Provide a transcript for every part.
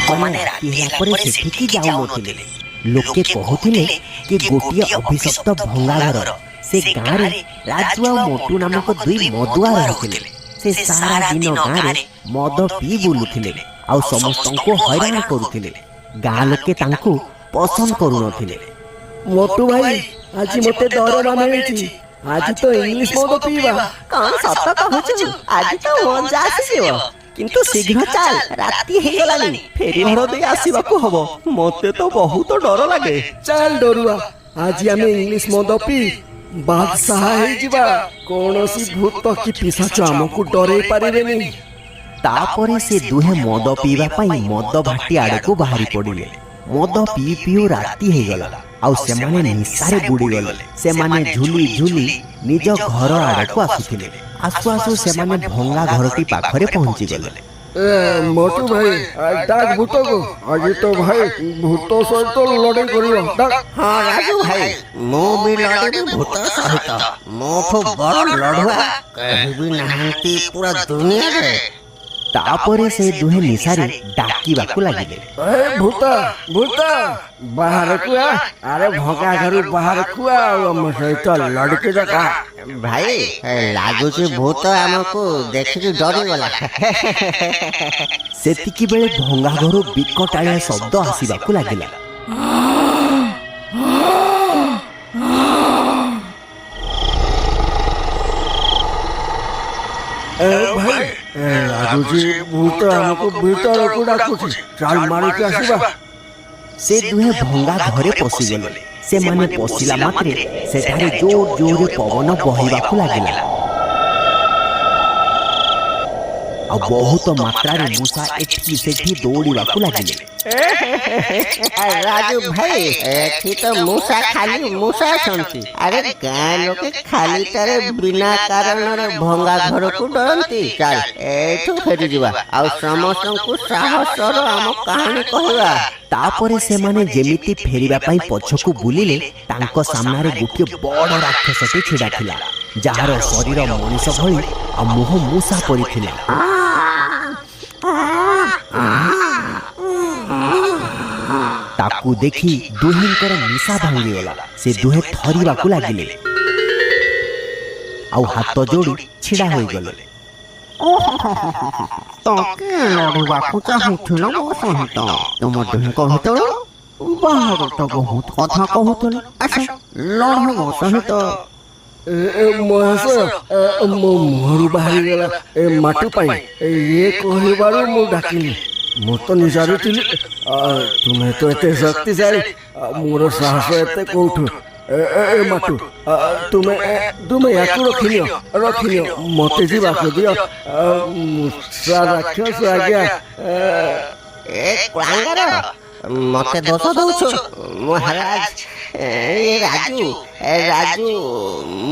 ସେମାନେ ରାତି ହେଲା ପରେ ସେଠିକି ଯାଉନଥିଲେ। ଲୋକେ କହୁଥିଲେ କି ଗୋଟିଏ ଅଭିଶପ୍ତ ଭଙ୍ଗା ଘର ସେ ଗାଁରେ ରାଜୁ ଆଉ ମୋଟୁ ନାମକ ଦୁଇ ମଦୁଆ ରହୁଥିଲେ। ସେ ସାରା ଦିନ ଗାଁରେ ମଦ ପିଇ ବୁଲୁଥିଲେ ଆଉ ସମସ୍ତଙ୍କୁ ହଇରାଣ କରୁଥିଲେ। ଗାଁ ଲୋକେ ତାଙ୍କୁ ପସନ୍ଦ କରୁନଥିଲେ। ମୋଟୁ ଭାଇ, ଆଜି ମତେ ଦରମା ମିଳିଛି। ଆଜି ତ ଇଂଲିଶ ମଦ ପିଇବା। କଣ ସତ କହୁଛୁ? ଆଜି ତ ମଜା ଆସିଯିବ। କିନ୍ତୁ ଶୀଘ୍ର ଚାଲ, ରାତି ହେଇଗଲାଣି। ଫେରି ଘର ଦେଇ ଆସିବାକୁ ହବ। ମତେ ତ ବହୁତ ଡର ଲାଗେ। ଚାଲ ଡରୁଆ, ଆଜି ଆମେ ଇଂଲିଶ ମଦ ପିଇ ବାଦଶାହ ହେଇଯିବା। କୌଣସି ଭୂତ କି ପିଶାଚ ଆମକୁ ଡରେଇ ପାରିବେନି। ତାପରେ ସେ ଦୁହେଁ ମଦ ପିଇବା ପାଇଁ ମଦ ଭାଟି ଆଡ଼କୁ ବାହାରି ପଡ଼ିଲେ। ମଦ ପିଇ ପିଉ ରାତି ହେଇଗଲା ଆଉ ସେମାନେ ନିଶାରେ ବୁଡ଼ିଗଲେ। ସେମାନେ ଝୁଲି ଝୁଲି ନିଜ ଘର ଆଡ଼କୁ ଆସୁଥିଲେ। ଆସୁ ଆସୁ ସେମାନେ ଭଙ୍ଗା ଘରଟି ପାଖରେ ପହଞ୍ଚିଗଲେ। ମୋଟୁ ଭାଇ, ଡାକ ଭୂତକୁ। ଆଜି ତ ଭାଇ ଭୂତ ସହିତ ଲଢ଼େଇ କରିବା। ଡାକ। ହଁ ରାଜୁ ଭାଇ, ମୁଁ ବି ଲଢ଼ିବି ଭୂତ ସହିତ। ମୋଠୁ ବଡ଼ ଲଢ଼ୁଆ କେହି ବି ନାହାନ୍ତି ପୁରା ଦୁନିଆରେ। ତାପରେ ସେ ଦୁହେଁ ନିଶାରେ ଡାକିବାକୁ ଲାଗିଲେ। ଭୂତ ଭୂତ ବାହାରକୁ ଆ। ଆରେ ଭଙ୍ଗା ଘରୁ ବାହାରକୁ ଆ ଆଉ ଆମ ସହିତ ଲଢ଼ିକି ଦେଖା। ଭାଇ, ଲାଗୁଛି ଭୂତ ଆମକୁ ଦେଖିକି ଡରିଗଲା। ସେତିକି ବେଳେ ଭଙ୍ଗା ଘରୁ ବିକଟାଳିଆ ଶବ୍ଦ ଆସିବାକୁ ଲାଗିଲା। ଭାଇ, ଲାଗୁଛି ଭୂତ ଆମକୁ ଭିତରକୁ ଡାକୁଛି। ଚାଲ ମାରିକି ଆସିବା। ସେ ଦୁହେଁ ଭଙ୍ଗା ଘରେ ପଶିଗଲେ। ସେମାନେ ପଶିଲା ମାତ୍ରେ ସେଠାରେ ଜୋର ଜୋରରେ ପବନ ବହିବାକୁ ଲାଗିଲା ଆଉ ବହୁତ ମାତ୍ରାରେ ମୂଷା ଏଠି ସେଠି ଦୌଡ଼ିବାକୁ ଲାଗିଲେ। ରାଜୁ ଭାଇ, ଏଠି ତ ମୂଷା ଖାଲି ମୂଷା ଅଛନ୍ତି। ଆରେ ଗାଁ ଲୋକେ ଖାଲିଟାରେ ବିନା କାରଣରେ ଭଙ୍ଗା ଘରକୁ ଡରନ୍ତି। ଚାଲ ଏଠୁ ଫେରିଯିବା ଆଉ ସମସ୍ତଙ୍କୁ ସାହସର ଆମ କାହାଣୀ କହିବା। ତାପରେ ସେମାନେ ଯେମିତି ଫେରିବା ପାଇଁ ପଛକୁ ବୁଲିଲେ, ତାଙ୍କ ସାମ୍ନାରେ ଗୋଟିଏ ବଡ଼ ରାକ୍ଷସଟି ଛିଡ଼ା ଥିଲା, ଯାହାର ଶରୀର ମଣିଷ ଭଳି ଆଉ ମୁହଁ ମୂଷା ପରି ଥିଲା। ତାକୁ ଦେଖି ଦୁହେଁଙ୍କର ନିଶା ଭାଙ୍ଗିଗଲା। ସେ ଦୁହେଁ ଥରିବାକୁ ଲାଗିଲେ ଆଉ ହାତ ଯୋଡ଼ି ଛିଡ଼ା ହୋଇଗଲେ। ତମେ ଲଢ଼ିବାକୁ ଚାହୁଁଥିଲ ମୋ ସହିତ? ତୁମ ଦୁହିଁଙ୍କ ଭିତରୁ ବାହାରୁ ତ ବହୁତ କଥା କହୁଥିଲେ। ଆଚ୍ଛା, ଲଢ଼ ମୋ ସହିତ। ମହାଶୟ, ମୋ ମୁହଁରୁ ବାହାରିଗଲା ମାଟି ପାଇଁ। ଇଏ କହିବାରୁ ମୁଁ ଡାକିଲି। ମୁଁ ତ ନିଶାରେ ଥିଲି। ତୁମେ ତ ଏତେ ଶକ୍ତିଶାଳୀ, ମୋର ସାହସ ଏତେ କୋଉଠୁ? ମାଟୁ, ତୁମେ ୟାକୁ ରଖିନିଅ। ମତେ ଯିବାକୁ ଦିଅ। ରାକ୍ଷସ ଆଜ୍ଞା। ମତେ ଦୋଷ ଦଉଛୁ ମହାରାଜ? ରାଜୁ,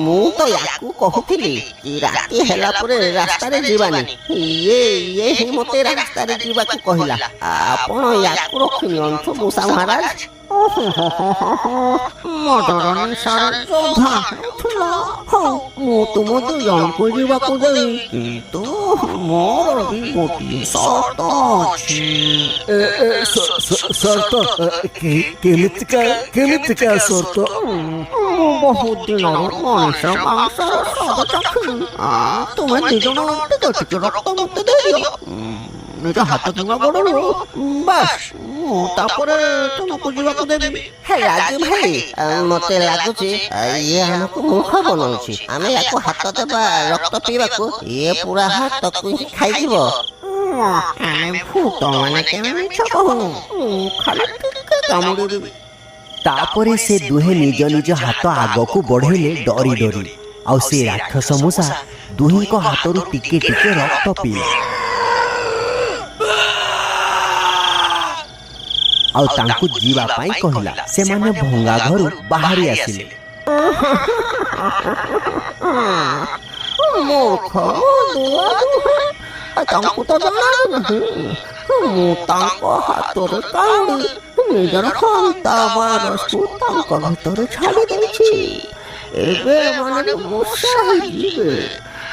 ମୁଁ ତ ୟାକୁ କହୁଥିଲି କି ରାତି ହେଲା ପରେ ରାସ୍ତାରେ ଯିବାନି। ଇଏ ହିଁ ମତେ ରାସ୍ତାରେ ଯିବାକୁ କହିଲା। ଆପଣ ୟାକୁ ରଖିନିଅନ୍ତୁ ମୂଷା ମହାରାଜ। ମଦର ନିଶାରେ ଯୋଦ୍ଧା ହେଉଥିଲ। ହଉ, ମୁଁ ତୁମ ଦୁଇ ଜଣଙ୍କୁ ଯିବାକୁ ଦେବି, କିନ୍ତୁ ମୋର ବି ଗୋଟିଏ ସର୍ତ୍ତ ଅଛି। ସର୍ତ୍ତ? କେମିତିକା ସର୍ତ୍ତ? ମୁଁ ବହୁତ ଦିନରୁ ମଣିଷ ମାଂସର ସ୍ୱାଦ ଚାଖିନି। ତୁମେ ଦି ଜଣ ଟିକେ ଟିକେ ରକ୍ତ ମତେ ଦେଇଦିଅ, ନିଜ ହାତ କିମ୍ବା ଗୋଡ଼ରୁ। ବାସ୍, ମୁଁ ତାପରେ ତୁମକୁ ଯିବାକୁ ଦେବି। ରାଜୁ ଭାଇ, ମତେ ଲାଗୁଛି ଇଏ ଆମକୁ ମୂର୍ଖ ବନଉଛି। ଆମେ ୟାକୁ ହାତ ଦେବା ରକ୍ତ ପିଇବାକୁ, ଇଏ ପୁରା ହାତକୁ ହିଁ ଖାଇଯିବ। ଆମେ ଭୂତମାନେ କେବେ ମିଛ କହୁନୁ। ଖାଲି ଟିକେ କାମୁଡ଼ିଦେବି। ତାପରେ ସେ ଦୁହେଁ ନିଜ ନିଜ ହାତ ଆଗକୁ ବଢ଼େଇଲେ ଡରି ଡରି, ଆଉ ସେ ରାକ୍ଷସ ମୂଷା ଦୁହିଁଙ୍କ ହାତରୁ ଟିକେ ଟିକେ ରକ୍ତ ପିଇଲେ ଆଉ ତାଙ୍କୁ ଯିବା ପାଇଁ କହିଲା। ସେମାନେ ଭଙ୍ଗା ଘରୁ ବାହାରି ଆସିଲେ। ମୂର୍ଖ ତାଙ୍କୁ ତ ଜଣାନାହିଁ। ମୁଁ ତାଙ୍କ ହାତରେ କାମୁଡ଼ି ନିଜର ହନ୍ତା ବାରସକୁ ତାଙ୍କ ଭିତରେ ଛାଡ଼ି ଦେଇଛି। ଏବେ ଏମାନେ ମୂଷା ହେଇଯିବେ।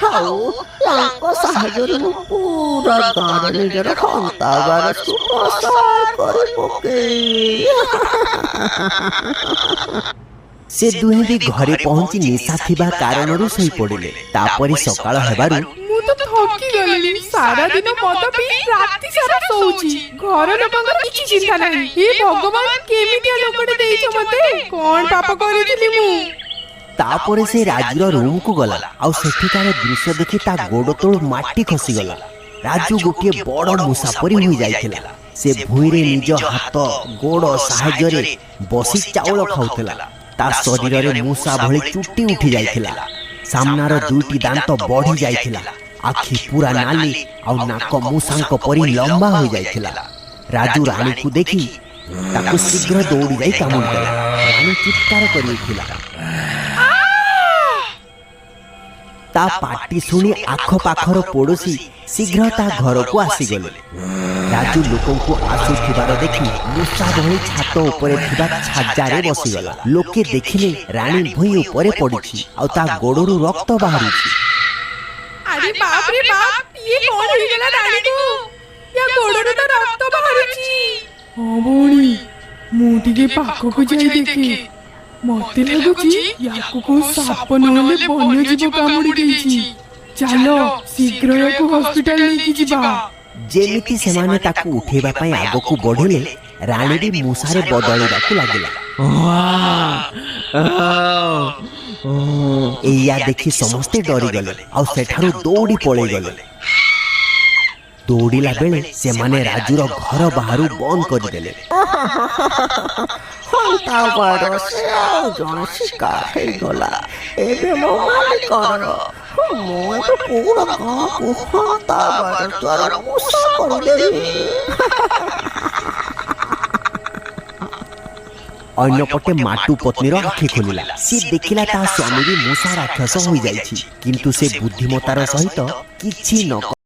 ଆଉ ତାଙ୍କ ସାହାଯ୍ୟରେ ମୁଁ ପୁରା ଗାଁରେ ନିଜର ସନ୍ତାବାରକୁ ପ୍ରସାର କରି ପକେଇ। ସେ ଦୁହେଁ ବି ଘରେ ପହଞ୍ଚି ନିଶା ଥିବା କାରଣରୁ ଶୋଇ ପଡ଼ିଲେ। ତାପରେ ସକାଳ ହେବାରୁ ମୁଁ ତ ଥକି ଗଲିଣି। ସାରା ଦିନ ମଦ ପିଇ ରାତି ସାରା ଶୋଉଛି। ଘର ଲୋକଙ୍କର କିଛି ଚିନ୍ତା ନାହିଁ। ହେ ଭଗବାନ, କେମିତିଆ ଲୋକଟେ ଦେଇଛ ମତେ? କଣ ପାପ କରିଥିଲି ମୁଁ? ତାପରେ ସେ ରାଜୁର ରୁମକୁ ଗଲା ଆଉ ସେଠିକାର ଦୃଶ୍ୟ ଦେଖି ତା ଗୋଡ଼ ତଳୁ ମାଟି ଖସିଗଲା। ରାଜୁ ଗୋଟିଏ ବଡ଼ ମୂଷା ପରି ହୋଇଯାଇଥିଲା। ସେ ଭୂଇଁରେ ନିଜ ହାତ ଗୋଡ଼ ସାହାଯ୍ୟରେ ବସି ଚାଉଳ ଖାଉଥିଲା। ତା ଶରୀରରେ ମୂଷା ଭଳି ଚୁଟି ଉଠି ଯାଇଥିଲା। ସାମ୍ନାର ଦୁଇଟି ଦାନ୍ତ ବଢି ଯାଇଥିଲା। ଆଖି ପୁରା ନାଲି ଆଉ ନାକ ମୂଷାଙ୍କ ପରି ଲମ୍ବା ହୋଇଯାଇଥିଲା। ରାଜୁ ରାଣୀକୁ ଦେଖି ତାକୁ ଶୀଘ୍ର ଦୌଡ଼ି ଯାଇ କାମୁଡ଼ିଦେଲା। ରାଣୀ ଚିତ୍କାର କରି ଉଠିଲା। ତା ପାଟି ଶୁଣି ଆଖପାଖର ପଡ଼ୋଶୀ ଶୀଘ୍ର ତା ଘରକୁ ଆସିଗଲେ। ରାଜୁ ଲୋକଙ୍କୁ ଆସୁଥିବାର ଦେଖି ମୂଷା ଭଳି ଛାତ ଉପରେ ଥିବା ଛାଜାରେ ବସିଗଲା। ଲୋକେ ଦେଖିଲେ ରାଣୀ ଭୂଇଁ ଉପରେ ପଡ଼ିଛି ଆଉ ତା ଗୋଡ଼ରୁ ରକ୍ତ ବାହାରୁଛି। ଆରେ ବାପ ରେ ବାପ, ଇଏ କଣ ହେଇଗଲା ରାଣୀକୁ? ୟା ଗୋଡ଼ରୁ ତ ରକ୍ତ ବାହାରୁଛି। ହଁ ଭଉଣୀ, ମୁଁ ଟିକେ ପାଖକୁ ଯାଇ ଦେଖେ। ମତେ ଲାଗୁଛି ୟାକୁ କୋଉ ସାପ ନହେଲେ ବନ୍ୟଜୀବ କାମୁଡ଼ି ଦେଇଛି। ଚାଲ ଶୀଘ୍ର ୟାକୁ ହସ୍ପିଟାଲ ନେଇକି ଯିବା। ଯେମିତି ସେମାନେ ତାକୁ ଉଠେଇବା ପାଇଁ ଆଗକୁ ବଢିଲେ, ରାଣୀ ବି ମୂଷାରେ ବଦଳିବାକୁ ଲାଗିଲା। ଏଇଆ ଦେଖି ସମସ୍ତେ ଡରିଗଲେ ଆଉ ସେଠାରୁ ଦୌଡ଼ି ପଳେଇଗଲେ। ଦୌଡ଼ିଲା ବେଳେ ସେମାନେ ରାଜୁର ଘର ବାହାରୁ ବନ୍ଦ କରିଦେଲେ। ସନ୍ତାବାର ସେ ଆଉ ଜଣେ ଶିକାର ହେଇଗଲା। ଏବେ ମୋ ମାଲିକର। ମୁଁ ଏବେ ପୁରା ଗାଁକୁ ସନ୍ତାବାର ଦ୍ୱାରା ମୂଷା କରିଦେବି। ଅନ୍ୟପଟେ ମାଟୁ ପତ୍ନୀର ଆଖି ଖୋଲିଲା। ସେ ଦେଖିଲା ତା ସ୍ୱାମୀ ବି ମୂଷା ରାକ୍ଷସ ହୋଇଯାଇଛି। କିନ୍ତୁ ସେ ବୁଦ୍ଧିମତାର ସହିତ କିଛି ନ